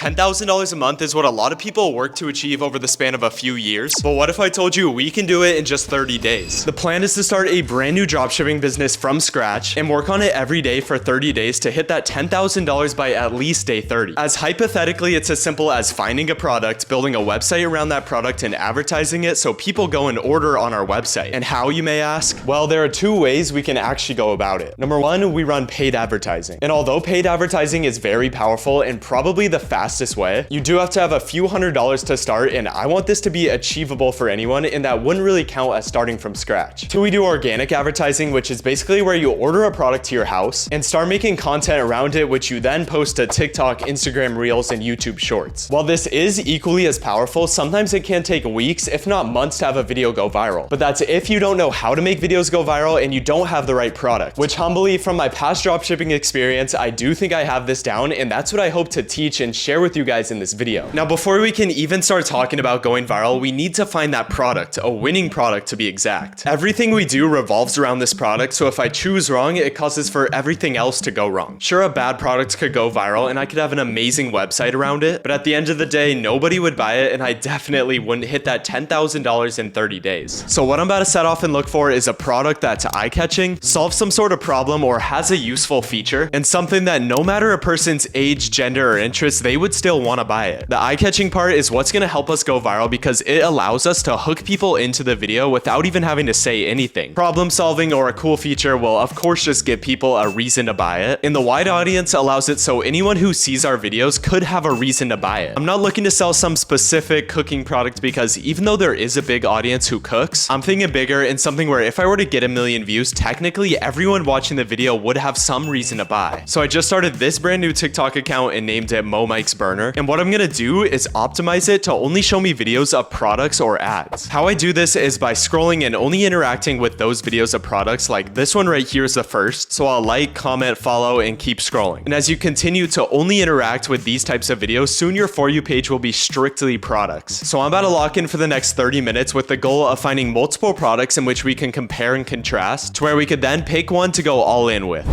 $10,000 a month is what a lot of people work to achieve over the span of a few years, but what if I told you we can do it in just 30 days? The plan is to start a brand new dropshipping business from scratch and work on it every day for 30 days to hit that $10,000 by at least day 30. As hypothetically, it's as simple as finding a product, building a website around that product, and advertising it so people go and order on our website. And how, you may ask? Well, there are two ways we can actually go about it. Number one, we run paid advertising. And although paid advertising is very powerful and probably the fastest way, you do have to have a few $100s to start, and I want this to be achievable for anyone, and that wouldn't really count as starting from scratch. Two, we do organic advertising, which is basically where you order a product to your house and start making content around it, which you then post to TikTok, Instagram Reels, and YouTube Shorts. While this is equally as powerful, sometimes it can take weeks, if not months, to have a video go viral. But that's if you don't know how to make videos go viral and you don't have the right product, which humbly, from my past dropshipping experience, I do think I have this down, and that's what I hope to teach and share with you guys in this video. Now, before we can even start talking about going viral, we need to find that product, a winning product to be exact. Everything we do revolves around this product, so if I choose wrong, it causes for everything else to go wrong. Sure, a bad product could go viral and I could have an amazing website around it, but at the end of the day, nobody would buy it, and I definitely wouldn't hit that $10,000 in 30 days. So what I'm about to set off and look for is a product that's eye-catching, solves some sort of problem, or has a useful feature, and something that no matter a person's age, gender, or interest, they would still want to buy it. The eye-catching part is what's going to help us go viral because it allows us to hook people into the video without even having to say anything. Problem solving or a cool feature will of course just give people a reason to buy it, and the wide audience allows it so anyone who sees our videos could have a reason to buy it. I'm not looking to sell some specific cooking product because even though there is a big audience who cooks, I'm thinking bigger in something where if I were to get 1 million views, technically everyone watching the video would have some reason to buy. So I just started this brand new TikTok account and named it MoMike's Burner, and what I'm gonna do is optimize it to only show me videos of products or ads. How I do this is by scrolling and only interacting with those videos of products. Like this one right here is the first, so I'll like, comment, follow, and keep scrolling. And as you continue to only interact with these types of videos, soon your For You page will be strictly products. So I'm about to lock in for the next 30 minutes with the goal of finding multiple products in which we can compare and contrast to where we could then pick one to go all in with.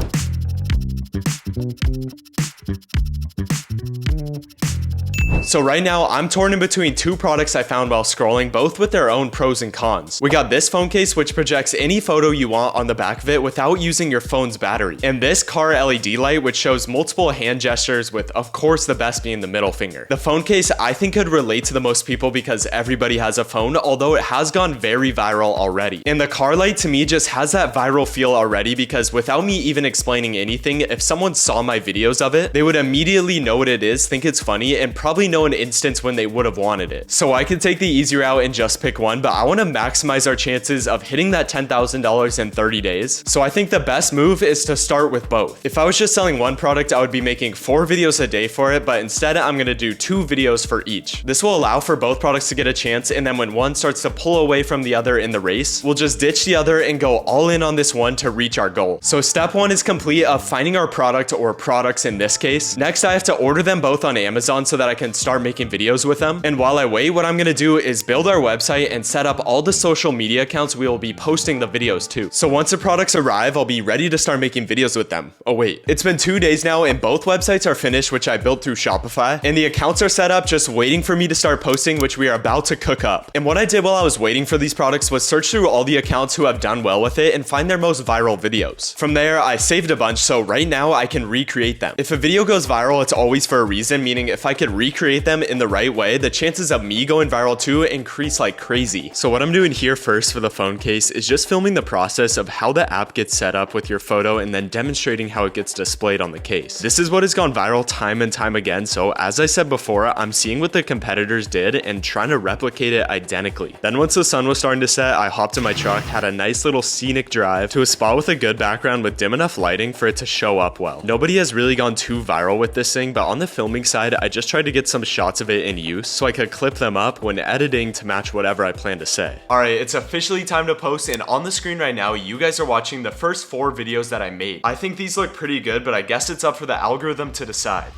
So right now, I'm torn in between two products I found while scrolling, both with their own pros and cons. We got this phone case, which projects any photo you want on the back of it without using your phone's battery. And this car LED light, which shows multiple hand gestures with, of course, the best being the middle finger. The phone case, I think, could relate to the most people because everybody has a phone, although it has gone very viral already. And the car light, to me, just has that viral feel already because without me even explaining anything, if someone saw my videos of it, they would immediately know what it is, think it's funny, and probably know an instance when they would have wanted it. So I could take the easy route and just pick one, but I want to maximize our chances of hitting that $10,000 in 30 days. So I think the best move is to start with both. If I was just selling one product, I would be making 4 videos a day for it, but instead I'm going to do 2 videos for each. This will allow for both products to get a chance, and then when one starts to pull away from the other in the race, we'll just ditch the other and go all in on this one to reach our goal. So step 1 is complete of finding our product or products in this case. Next, I have to order them both on Amazon so that I can start making videos with them. And while I wait, what I'm gonna do is build our website and set up all the social media accounts we will be posting the videos to. So once the products arrive, I'll be ready to start making videos with them. Oh wait, it's been 2 days now and both websites are finished, which I built through Shopify, and the accounts are set up just waiting for me to start posting, which we are about to cook up. And what I did while I was waiting for these products was search through all the accounts who have done well with it and find their most viral videos. From there, I saved a bunch, so right now I can recreate them. If a video goes viral, it's always for a reason, meaning if I could recreate them in the right way, the chances of me going viral too increase like crazy. So what I'm doing here first for the phone case is just filming the process of how the app gets set up with your photo and then demonstrating how it gets displayed on the case. This is what has gone viral time and time again, so as I said before, I'm seeing what the competitors did and trying to replicate it identically. Then once the sun was starting to set, I hopped in my truck, had a nice little scenic drive to a spot with a good background with dim enough lighting for it to show up well. Nobody has really gone too viral with this thing, but on the filming side, I just tried to get some shots of it in use so I could clip them up when editing to match whatever I plan to say. Alright, it's officially time to post, and on the screen right now, you guys are watching the first 4 videos that I made. I think these look pretty good, but I guess it's up for the algorithm to decide.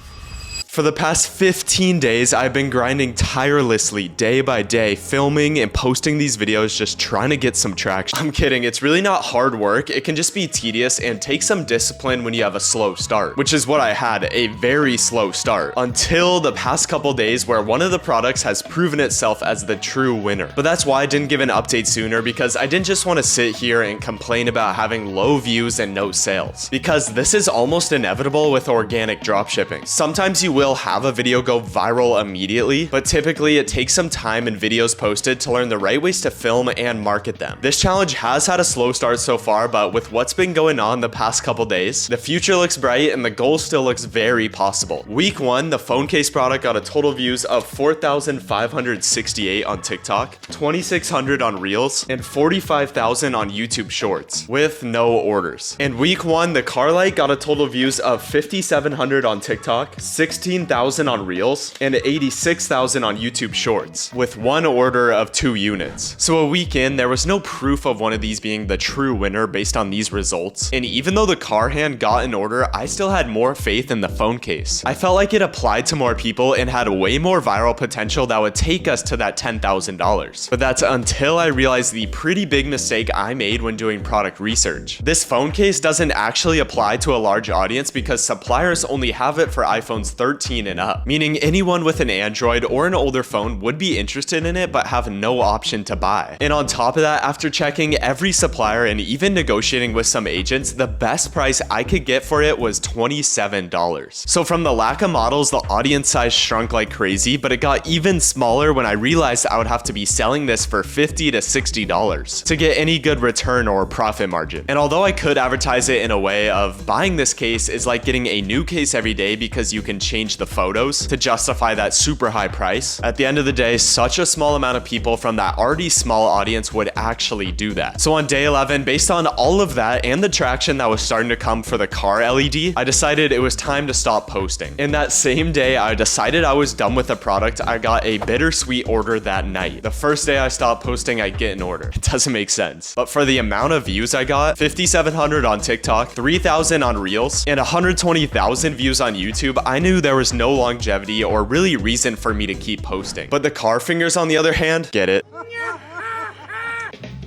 For the past 15 days, I've been grinding tirelessly day by day, filming and posting these videos, just trying to get some traction. I'm kidding, it's really not hard work. It can just be tedious and take some discipline when you have a slow start, which is what I had, a very slow start, until the past couple days where one of the products has proven itself as the true winner. But that's why I didn't give an update sooner, because I didn't just want to sit here and complain about having low views and no sales, because this is almost inevitable with organic dropshipping. Sometimes you will have a video go viral immediately, but typically it takes some time and videos posted to learn the right ways to film and market them. This challenge has had a slow start so far, but with what's been going on the past couple days, the future looks bright and the goal still looks very possible. Week 1, the phone case product got a total views of 4,568 on TikTok, 2,600 on Reels, and 45,000 on YouTube Shorts, with no orders. And week 1, the car light got a total views of 5,700 on TikTok, 16,000 on Reels, and 86,000 on YouTube Shorts, with one order of 2 units. So a week in, there was no proof of one of these being the true winner based on these results. And even though the car hand got an order, I still had more faith in the phone case. I felt like it applied to more people and had way more viral potential that would take us to that $10,000. But that's until I realized the pretty big mistake I made when doing product research. This phone case doesn't actually apply to a large audience because suppliers only have it for iPhones 13 and up, meaning anyone with an Android or an older phone would be interested in it but have no option to buy. And on top of that, after checking every supplier and even negotiating with some agents, the best price I could get for it was $27. So from the lack of models, the audience size shrunk like crazy, but it got even smaller when I realized I would have to be selling this for $50 to $60 to get any good return or profit margin. And although I could advertise it in a way of buying this case is like getting a new case every day because you can change the photos to justify that super high price, at the end of the day, such a small amount of people from that already small audience would actually do that. So on day 11, based on all of that and the traction that was starting to come for the car LED, I decided it was time to stop posting. And that same day I decided I was done with the product, I got a bittersweet order that night. The first day I stopped posting, I get an order. It doesn't make sense. But for the amount of views I got, 5,700 on TikTok, 3,000 on Reels, and 120,000 views on YouTube, I knew there was no longevity or really reason for me to keep posting. But the car fingers, on the other hand, get it,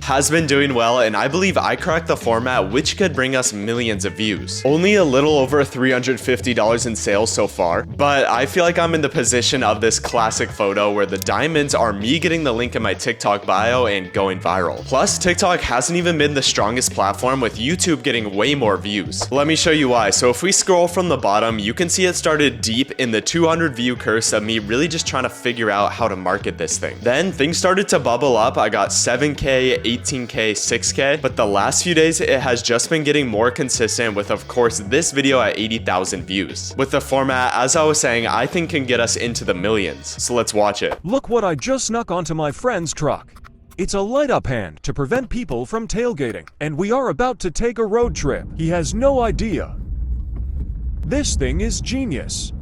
has been doing well, and I believe I cracked the format which could bring us millions of views. Only a little over $350 in sales so far, but I feel like I'm in the position of this classic photo where the diamonds are me getting the link in my TikTok bio and going viral. Plus, TikTok hasn't even been the strongest platform, with YouTube getting way more views. Let me show you why. So if we scroll from the bottom, you can see it started deep in the 200 view curse of me really just trying to figure out how to market this thing. Then things started to bubble up. I got 7K, 18K, 6K, but the last few days it has just been getting more consistent, with of course this video at 80,000 views. With the format, as I was saying, I think can get us into the millions. So let's watch it. Look what I just snuck onto my friend's truck. It's a light-up hand to prevent people from tailgating, and we are about to take a road trip. He has no idea. This thing is genius.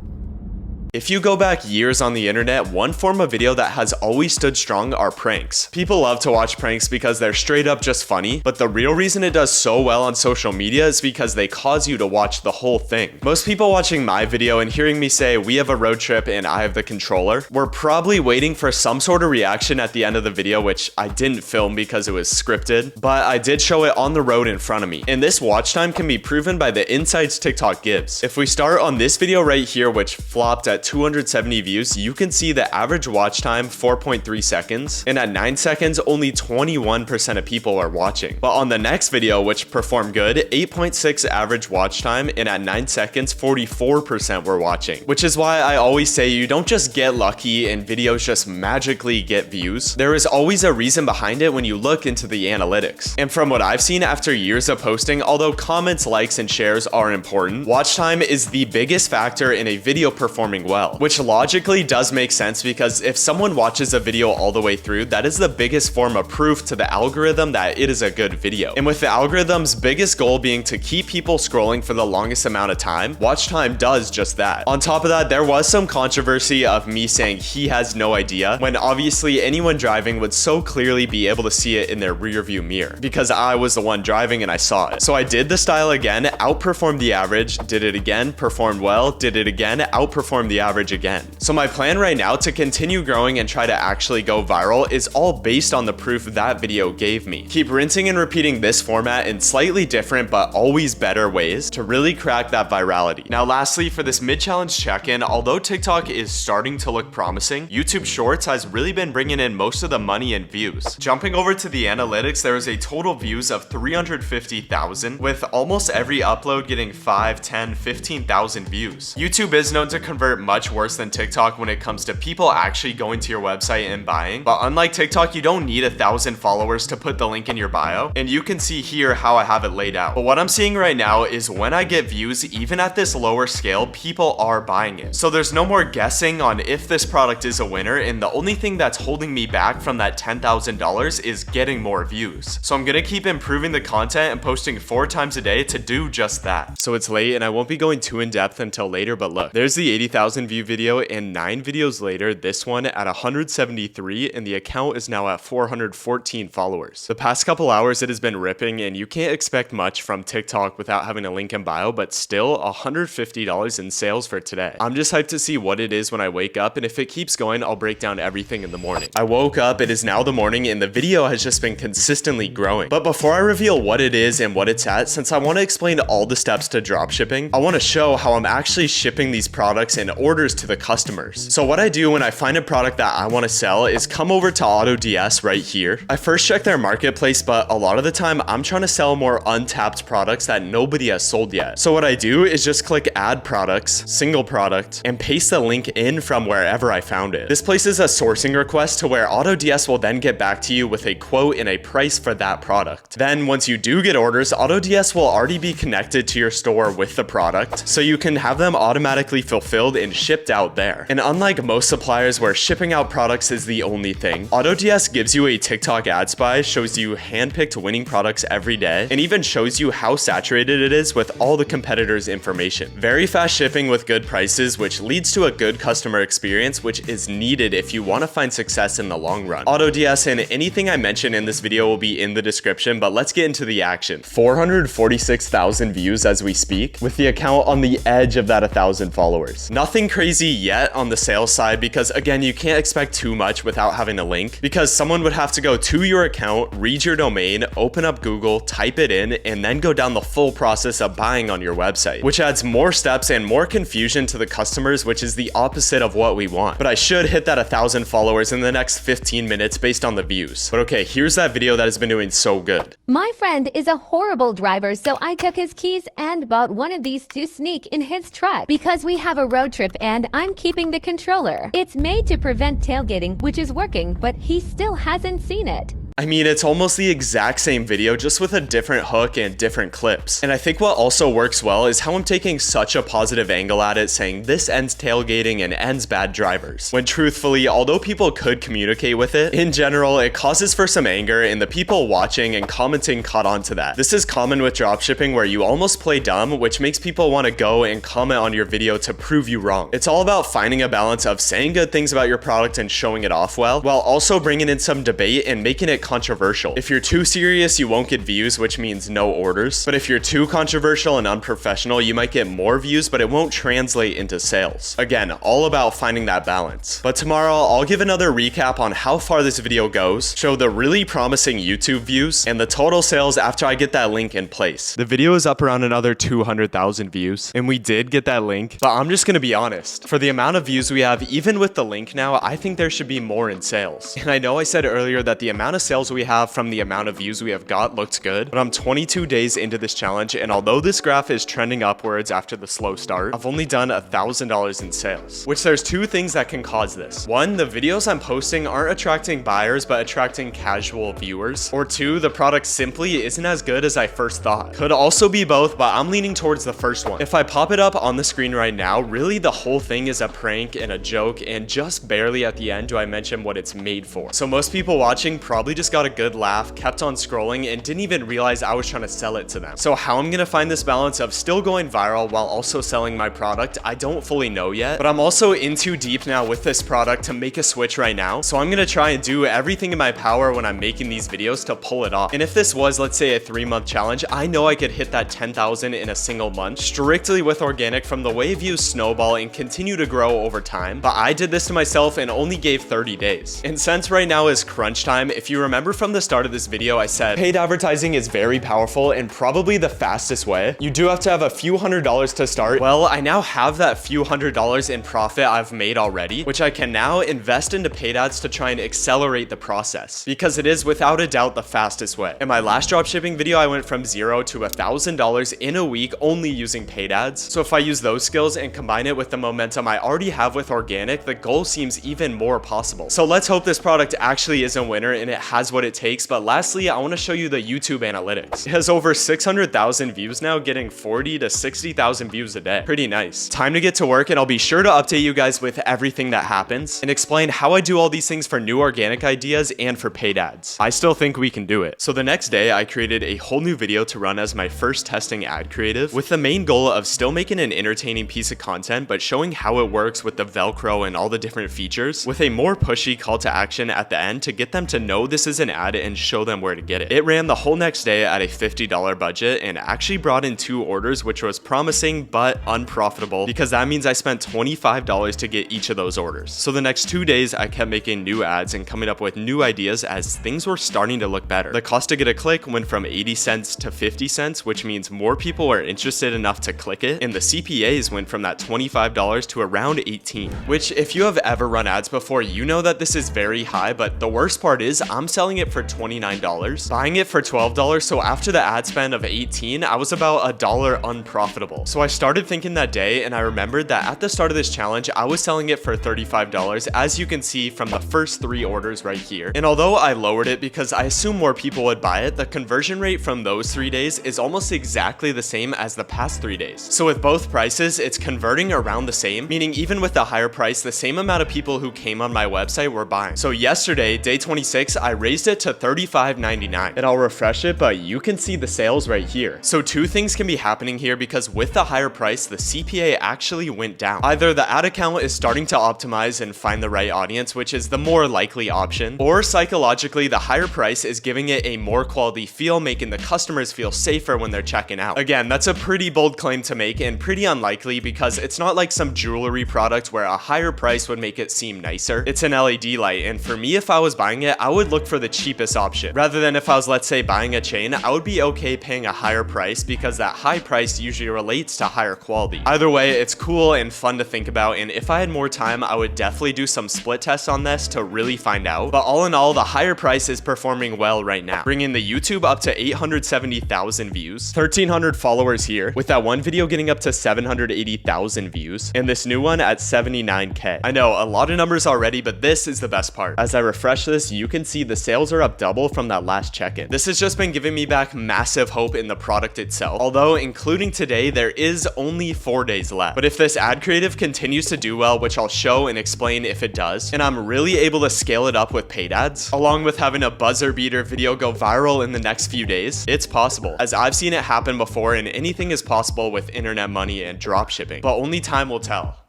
If you go back years on the internet, one form of video that has always stood strong are pranks. People love to watch pranks because they're straight up just funny, but the real reason it does so well on social media is because they cause you to watch the whole thing. Most people watching my video and hearing me say we have a road trip and I have the controller were probably waiting for some sort of reaction at the end of the video, which I didn't film because it was scripted, but I did show it on the road in front of me. And this watch time can be proven by the insights TikTok gives. If we start on this video right here, which flopped at 270 views, you can see the average watch time 4.3 seconds, and at 9 seconds only 21% of people are watching. But on the next video, which performed good, 8.6 average watch time, and at 9 seconds 44% were watching. Which is why I always say you don't just get lucky and videos just magically get views. There is always a reason behind it when you look into the analytics. And from what I've seen after years of posting, although comments, likes, and shares are important, watch time is the biggest factor in a video performing well, which logically does make sense because if someone watches a video all the way through, that is the biggest form of proof to the algorithm that it is a good video. And with the algorithm's biggest goal being to keep people scrolling for the longest amount of time, watch time does just that. On top of that, there was some controversy of me saying he has no idea, when obviously anyone driving would so clearly be able to see it in their rear view mirror because I was the one driving and I saw it. So I did the style again, outperformed the average, did it again, performed well, did it again, outperformed the average again. So my plan right now to continue growing and try to actually go viral is all based on the proof that video gave me. Keep rinsing and repeating this format in slightly different but always better ways to really crack that virality. Now lastly, for this mid-challenge check-in, although TikTok is starting to look promising, YouTube Shorts has really been bringing in most of the money and views. Jumping over to the analytics, there is a total views of 350,000, with almost every upload getting 5, 10, 15,000 views. YouTube is known to convert much worse than TikTok when it comes to people actually going to your website and buying, but unlike TikTok, you don't need 1,000 followers to put the link in your bio, and you can see here how I have it laid out. But what I'm seeing right now is when I get views, even at this lower scale, people are buying it. So there's no more guessing on if this product is a winner, and the only thing that's holding me back from that $10,000 is getting more views. So I'm gonna keep improving the content and posting 4 times a day to do just that. So it's late and I won't be going too in depth until later, but look, there's the 80,000 view video, and 9 videos later, this one at 173, and the account is now at 414 followers. The past couple hours it has been ripping, and you can't expect much from TikTok without having a link in bio, but still $150 in sales for today. I'm just hyped to see what it is when I wake up, and if it keeps going, I'll break down everything in the morning. I woke up, it is now the morning, and the video has just been consistently growing. But before I reveal what it is and what it's at, since I want to explain all the steps to dropshipping, I want to show how I'm actually shipping these products and orders to the customers. So what I do when I find a product that I want to sell is come over to AutoDS right here. I first check their marketplace, but a lot of the time I'm trying to sell more untapped products that nobody has sold yet. So what I do is just click add products, single product, and paste the link in from wherever I found it. This places a sourcing request to where AutoDS will then get back to you with a quote and a price for that product. Then once you do get orders, AutoDS will already be connected to your store with the product, so you can have them automatically fulfilled and shipped out there. And unlike most suppliers where shipping out products is the only thing, AutoDS gives you a TikTok ad spy, shows you handpicked winning products every day, and even shows you how saturated it is with all the competitors' information. Very fast shipping with good prices, which leads to a good customer experience, which is needed if you want to find success in the long run. AutoDS and anything I mention in this video will be in the description, but let's get into the action. 446,000 views as we speak, with the account on the edge of that 1,000 followers. Nothing crazy yet on the sales side, because again, you can't expect too much without having a link, because someone would have to go to your account, read your domain, open up Google, type it in, and then go down the full process of buying on your website, which adds more steps and more confusion to the customers, which is the opposite of what we want. But I should hit that 1,000 followers in the next 15 minutes based on the views. But okay, here's that video that has been doing so good. My friend is a horrible driver, so I took his keys and bought one of these to sneak in his truck because we have a road trip and I'm keeping the controller. It's made to prevent tailgating, which is working, but he still hasn't seen it. I mean, it's almost the exact same video, just with a different hook and different clips. And I think what also works well is how I'm taking such a positive angle at it, saying this ends tailgating and ends bad drivers. When truthfully, although people could communicate with it, in general, it causes for some anger, and the people watching and commenting caught on to that. This is common with dropshipping, where you almost play dumb, which makes people want to go and comment on your video to prove you wrong. It's all about finding a balance of saying good things about your product and showing it off well, while also bringing in some debate and making it controversial. If you're too serious, you won't get views, which means no orders. But if you're too controversial and unprofessional, you might get more views, but it won't translate into sales. Again, all about finding that balance. But tomorrow, I'll give another recap on how far this video goes, show the really promising YouTube views, and the total sales after I get that link in place. The video is up around another 200,000 views, and we did get that link, but I'm just gonna be honest. For the amount of views we have, even with the link now, I think there should be more in sales. And I know I said earlier that the amount of sales we have from the amount of views we have got looks good, but I'm 22 days into this challenge, and although this graph is trending upwards after the slow start, I've only done $1,000 in sales, which there's two things that can cause this. One, the videos I'm posting aren't attracting buyers, but attracting casual viewers. Or two, the product simply isn't as good as I first thought. Could also be both, but I'm leaning towards the first one. If I pop it up on the screen right now, really the whole thing is a prank and a joke, and just barely at the end do I mention what it's made for. So most people watching probably just just got a good laugh, kept on scrolling, and didn't even realize I was trying to sell it to them. So how I'm gonna find this balance of still going viral while also selling my product, I don't fully know yet, but I'm also in too deep now with this product to make a switch right now. So I'm gonna try and do everything in my power when I'm making these videos to pull it off. And if this was, let's say, a 3-month challenge, I know I could hit that 10,000 in a single month strictly with organic from the way views snowball and continue to grow over time. But I did this to myself and only gave 30 days. And since right now is crunch time, if you remember from the start of this video, I said paid advertising is very powerful and probably the fastest way. You do have to have a few $100s to start. Well, I now have that few $100s in profit I've made already, which I can now invest into paid ads to try and accelerate the process, because it is without a doubt the fastest way. In my last dropshipping video, I went from $0 to $1,000 in a week only using paid ads. So if I use those skills and combine it with the momentum I already have with organic, the goal seems even more possible. So let's hope this product actually is a winner and it has what it takes. But lastly, I want to show you the YouTube analytics. It has over 600,000 views now, getting 40 to 60,000 views a day. Pretty nice. Time to get to work, and I'll be sure to update you guys with everything that happens and explain how I do all these things for new organic ideas and for paid ads. I still think we can do it. So the next day, I created a whole new video to run as my first testing ad creative, with the main goal of still making an entertaining piece of content, but showing how it works with the Velcro and all the different features, with a more pushy call to action at the end to get them to know this is an ad and show them where to get it. It ran the whole next day at a $50 budget and actually brought in 2 orders, which was promising but unprofitable, because that means I spent $25 to get each of those orders. So the next 2 days, I kept making new ads and coming up with new ideas as things were starting to look better. The cost to get a click went from 80 cents to 50 cents, which means more people are interested enough to click it, and the CPAs went from that $25 to around 18, which if you have ever run ads before, you know that this is very high, but the worst part is I'm selling it for $29, buying it for $12, so after the ad spend of 18, I was about $1 unprofitable. So I started thinking that day, and I remembered that at the start of this challenge, I was selling it for $35, as you can see from the first 3 orders right here. And although I lowered it because I assume more people would buy it, the conversion rate from those 3 days is almost exactly the same as the past 3 days. So with both prices, it's converting around the same, meaning even with the higher price, the same amount of people who came on my website were buying. So yesterday, day 26, I raised it to $35.99, and I'll refresh it, but you can see the sales right here. So 2 things can be happening here, because with the higher price, the CPA actually went down. Either the ad account is starting to optimize and find the right audience, which is the more likely option, or psychologically, the higher price is giving it a more quality feel, making the customers feel safer when they're checking out. Again, that's a pretty bold claim to make and pretty unlikely, because it's not like some jewelry product where a higher price would make it seem nicer. It's an LED light, and for me, if I was buying it, I would look for the cheapest option. Rather than if I was, let's say, buying a chain, I would be okay paying a higher price, because that high price usually relates to higher quality. Either way, it's cool and fun to think about, and if I had more time, I would definitely do some split tests on this to really find out. But all in all, the higher price is performing well right now, bringing the YouTube up to 870,000 views, 1,300 followers here, with that one video getting up to 780,000 views, and this new one at 79K. I know, a lot of numbers already, but this is the best part. As I refresh this, you can see the sales are up double from that last check-in. This has just been giving me back massive hope in the product itself, although including today, there is only 4 days left. But if this ad creative continues to do well, which I'll show and explain if it does, and I'm really able to scale it up with paid ads, along with having a buzzer beater video go viral in the next few days, it's possible, as I've seen it happen before, and anything is possible with internet money and dropshipping, but only time will tell.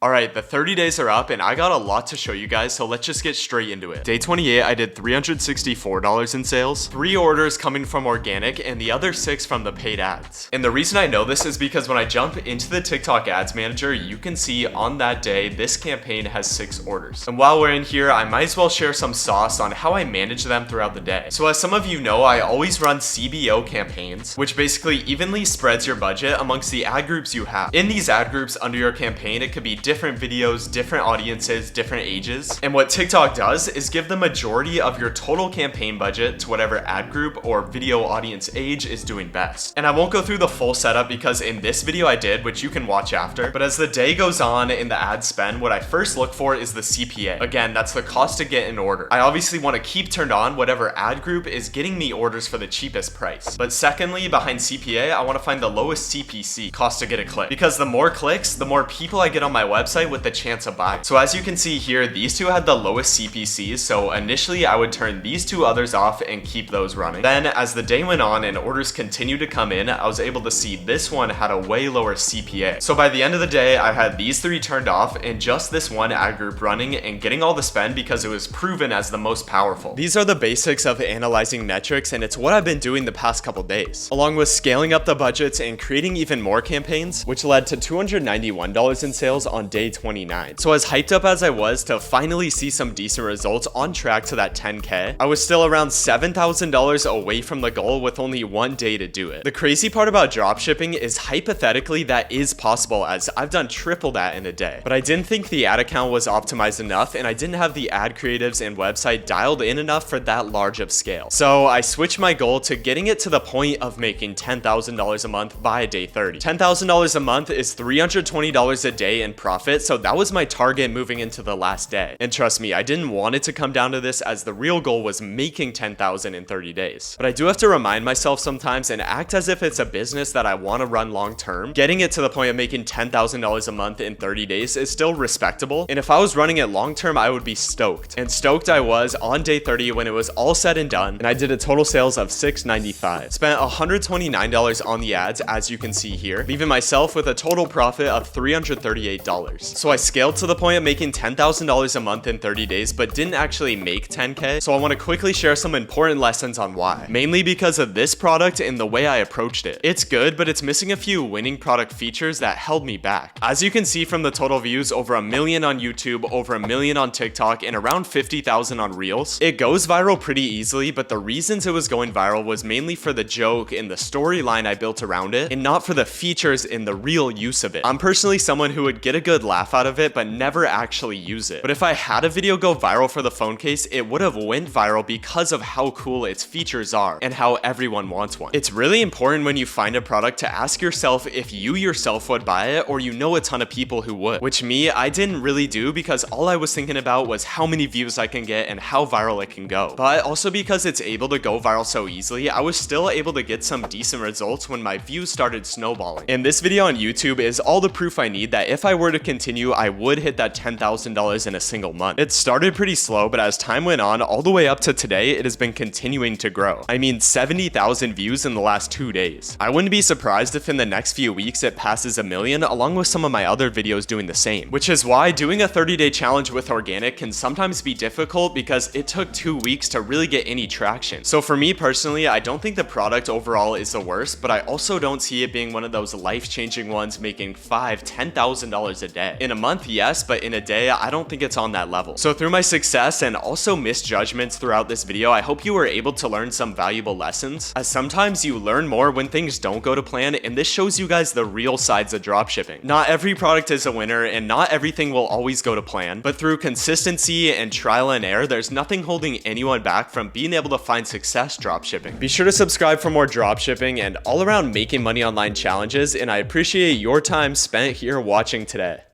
Alright, the 30 days are up and I got a lot to show you guys, so let's just get straight into it. Day 28, I did $364 in sales, 3 orders coming from organic and the other 6 from the paid ads. And the reason I know this is because when I jump into the TikTok ads manager, you can see on that day, this campaign has 6 orders. And while we're in here, I might as well share some sauce on how I manage them throughout the day. So as some of you know, I always run CBO campaigns, which basically evenly spreads your budget amongst the ad groups you have. In these ad groups under your campaign, it could be different videos, different audiences, different ages. And what TikTok does is give the majority of your total campaign budget to whatever ad group or video audience age is doing best. And I won't go through the full setup because in this video I did, which you can watch after, but as the day goes on in the ad spend, what I first look for is the CPA. Again, that's the cost to get an order. I obviously want to keep turned on whatever ad group is getting me orders for the cheapest price. But secondly, behind CPA, I want to find the lowest CPC, cost to get a click. Because the more clicks, the more people I get on my website, website with the chance of buying. So as you can see here, these two had the lowest CPCs, so initially I would turn these two others off and keep those running. Then as the day went on and orders continued to come in, I was able to see this one had a way lower CPA. So by the end of the day, I had these three turned off and just this one ad group running and getting all the spend because it was proven as the most powerful. These are the basics of analyzing metrics, and it's what I've been doing the past couple days, along with scaling up the budgets and creating even more campaigns, which led to $291 in sales on day 29. So as hyped up as I was to finally see some decent results on track to that 10K, I was still around $7,000 away from the goal with only one day to do it. The crazy part about dropshipping is hypothetically that is possible, as I've done triple that in a day, but I didn't think the ad account was optimized enough and I didn't have the ad creatives and website dialed in enough for that large of scale. So I switched my goal to getting it to the point of making $10,000 a month by day 30. $10,000 a month is $320 a day in profit, so that was my target moving into the last day. And trust me, I didn't want it to come down to this, as the real goal was making $10,000 in 30 days. But I do have to remind myself sometimes and act as if it's a business that I want to run long term. Getting it to the point of making $10,000 a month in 30 days is still respectable, and if I was running it long term, I would be stoked. And stoked I was on day 30 when it was all said and done, and I did a total sales of $695. Spent $129 on the ads, as you can see here, leaving myself with a total profit of $338. So I scaled to the point of making $10,000 a month in 30 days, but didn't actually make 10K. So I want to quickly share some important lessons on why. Mainly because of this product and the way I approached it. It's good, but it's missing a few winning product features that held me back. As you can see from the total views, over 1 million on YouTube, over 1 million on TikTok, and around 50,000 on Reels. It goes viral pretty easily, but the reasons it was going viral was mainly for the joke and the storyline I built around it, and not for the features and the real use of it. I'm personally someone who would get a good laugh out of it, but never actually use it. But if I had a video go viral for the phone case, it would have went viral because of how cool its features are and how everyone wants one. It's really important when you find a product to ask yourself if you yourself would buy it, or you know a ton of people who would. Which me, I didn't really do, because all I was thinking about was how many views I can get and how viral it can go. But also because it's able to go viral so easily, I was still able to get some decent results when my views started snowballing. And this video on YouTube is all the proof I need that if I were to continue, I would hit that $10,000 in a single month. It started pretty slow, but as time went on, all the way up to today, it has been continuing to grow. I mean, 70,000 views in the last 2 days. I wouldn't be surprised if in the next few weeks it passes 1 million, along with some of my other videos doing the same. Which is why doing a 30-day challenge with organic can sometimes be difficult, because it took 2 weeks to really get any traction. So for me personally, I don't think the product overall is the worst, but I also don't see it being one of those life-changing ones making $5,000, $10,000 a day. In a month, yes, but in a day, I don't think it's on that level. So through my success and also misjudgments throughout this video, I hope you were able to learn some valuable lessons, as sometimes you learn more when things don't go to plan, and this shows you guys the real sides of dropshipping. Not every product is a winner, and not everything will always go to plan, but through consistency and trial and error, there's nothing holding anyone back from being able to find success dropshipping. Be sure to subscribe for more dropshipping and all around making money online challenges, and I appreciate your time spent here watching today.